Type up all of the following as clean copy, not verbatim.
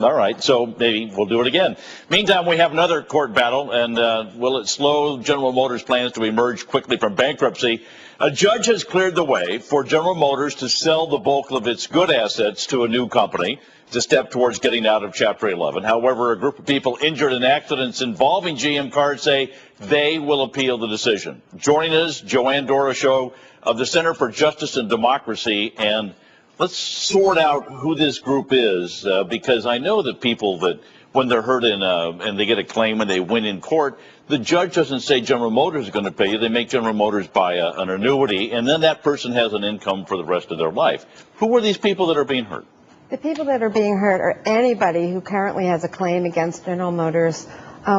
All right, so maybe we'll do it again. Meantime, we have another court battle, and will it slow General Motors' plans to emerge quickly from bankruptcy? A judge has cleared the way for General Motors to sell the bulk of its good assets to a new company. It's a step towards getting out of Chapter 11. However, a group of people injured in accidents involving GM cars say they will appeal the decision. Joining us, Joanne Doroshow of the Center for Justice and Democracy, and let's sort out who this group is, because I know that people that when they're hurt and they get a claim and they win in court, the judge doesn't say General Motors is going to pay you. They make General Motors buy an annuity, and then that person has an income for the rest of their life. Who are these people that are being hurt? The people that are being hurt are anybody who currently has a claim against General Motors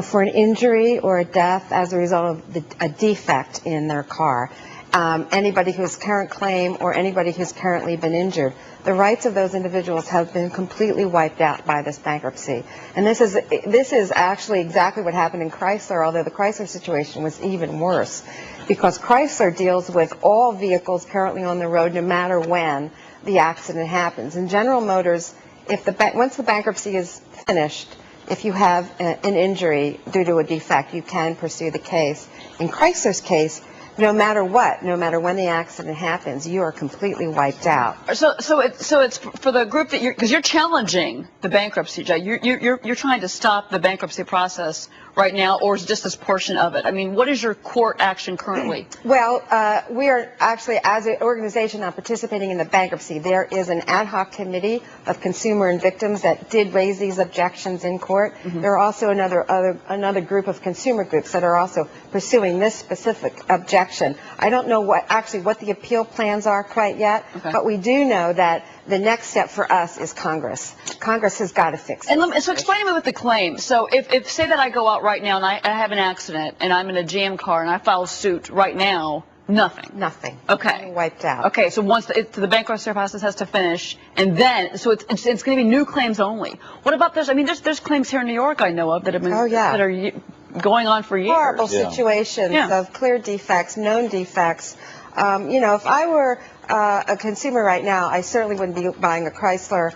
for an injury or a death as a result of a defect in their car. Anybody whose current claim or anybody who's currently been injured. The rights of those individuals have been completely wiped out by this bankruptcy. And this is actually exactly what happened in Chrysler, although the Chrysler situation was even worse, because Chrysler deals with all vehicles currently on the road no matter when the accident happens. In General Motors, once the bankruptcy is finished, if you have an injury due to a defect, you can pursue the case. In Chrysler's case, no matter what, no matter when the accident happens, you are completely wiped out. So it's for the group that because you're challenging the bankruptcy, Jay. You're trying to stop the bankruptcy process right now, or is just this portion of it? I mean, what is your court action currently? Well, we are actually, as an organization, not participating in the bankruptcy. There is an ad hoc committee of consumer and victims that did raise these objections in court. Mm-hmm. There are also another group of consumer groups that are also pursuing this specific objection. I don't know what the appeal plans are quite yet, okay, but we do know that the next step for us is Congress. Congress has got to fix it. And so explain to me with the claim. So if say that I go out right now and I have an accident and I'm in a GM car and I file suit right now, nothing. Nothing. Okay. Wiped out. Okay. So once the bankruptcy process has to finish, and then so it's going to be new claims only. What about this? I mean, there's claims here in New York I know of that have been that are going on for years. Horrible situations of clear defects, known defects. If I were a consumer right now, I certainly wouldn't be buying a Chrysler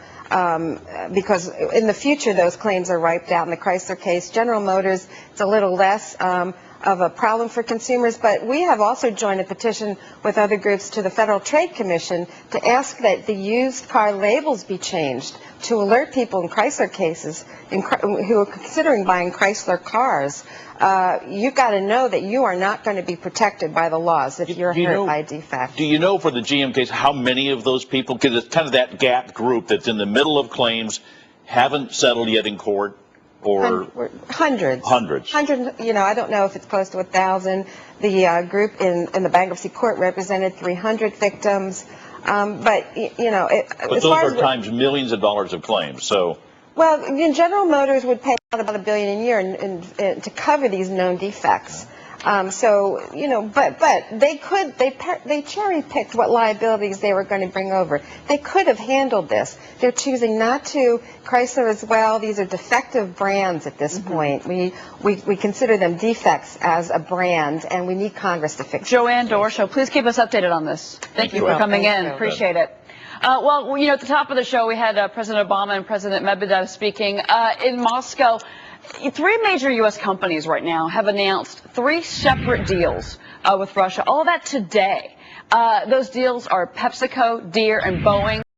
because in the future those claims are wiped out. In the Chrysler case, General Motors, it's a little less of a problem for consumers, but we have also joined a petition with other groups to the Federal Trade Commission to ask that the used car labels be changed to alert people in Chrysler cases who are considering buying Chrysler cars. You've got to know that you are not going to be protected by the laws if you're hurt by a defect. Do you know for the GM case how many of those people, because it's kind of that gap group that's in the middle of claims, haven't settled yet in court? Or hundreds. I don't know if it's close to 1,000. The group in the bankruptcy court represented 300 victims. But those are times millions of dollars of claims. So. Well, General Motors would pay out about $1 billion a year to cover these known defects. But they cherry-picked what liabilities they were going to bring over. They could have handled this. They're choosing not to. Chrysler as well. These are defective brands at this point. We consider them defects as a brand, and we need Congress to fix it. Joanne Doroshow, please keep us updated on this. Thank you for coming in. Appreciate it. Well, at the top of the show, we had President Obama and President Medvedev speaking in Moscow. 3 major U.S. companies right now have announced 3 separate deals with Russia. All that today. Those deals are PepsiCo, Deere, and Boeing.